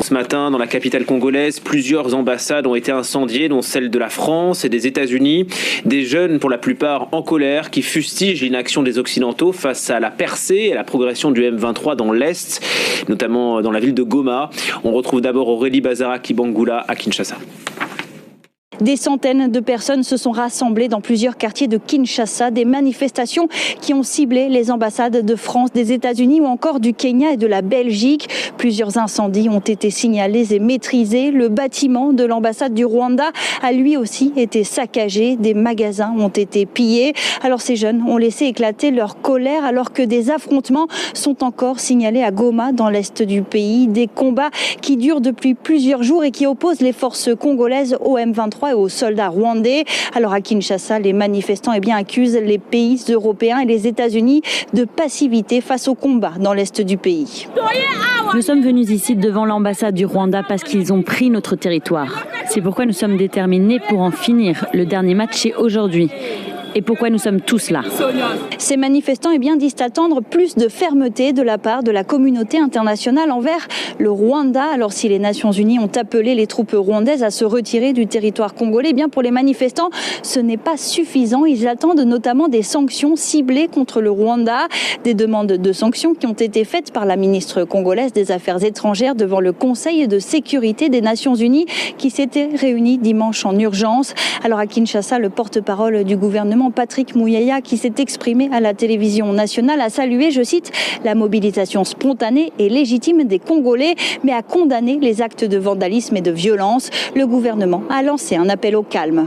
Ce matin, dans la capitale congolaise, plusieurs ambassades ont été incendiées, dont celle de la France et des États-Unis. Des jeunes, pour la plupart en colère, qui fustigent l'inaction des Occidentaux face à la percée et à la progression du M23 dans l'Est, notamment dans la ville de Goma. On retrouve d'abord Aurélie Bazara-Kibangula à Kinshasa. Des centaines de personnes se sont rassemblées dans plusieurs quartiers de Kinshasa, des manifestations qui ont ciblé les ambassades de France, des États-Unis ou encore du Kenya et de la Belgique. Plusieurs incendies ont été signalés et maîtrisés. Le bâtiment de l'ambassade du Rwanda a lui aussi été saccagé. Des magasins ont été pillés. Alors ces jeunes ont laissé éclater leur colère alors que des affrontements sont encore signalés à Goma dans l'est du pays. Des combats qui durent depuis plusieurs jours et qui opposent les forces congolaises au M23 et aux soldats rwandais. Alors à Kinshasa, les manifestants accusent les pays européens et les États-Unis de passivité face au combat dans l'est du pays. Nous sommes venus ici devant l'ambassade du Rwanda parce qu'ils ont pris notre territoire. C'est pourquoi nous sommes déterminés pour en finir. Le dernier match est aujourd'hui. Et pourquoi nous sommes tous là. Ces manifestants disent attendre plus de fermeté de la part de la communauté internationale envers le Rwanda. Alors si les Nations Unies ont appelé les troupes rwandaises à se retirer du territoire congolais, pour les manifestants, ce n'est pas suffisant. Ils attendent notamment des sanctions ciblées contre le Rwanda. Des demandes de sanctions qui ont été faites par la ministre congolaise des Affaires étrangères devant le Conseil de sécurité des Nations Unies qui s'était réuni dimanche en urgence. Alors à Kinshasa, le porte-parole du gouvernement Patrick Mouyaya, qui s'est exprimé à la télévision nationale, a salué, je cite, la mobilisation spontanée et légitime des Congolais, mais a condamné les actes de vandalisme et de violence. Le gouvernement a lancé un appel au calme.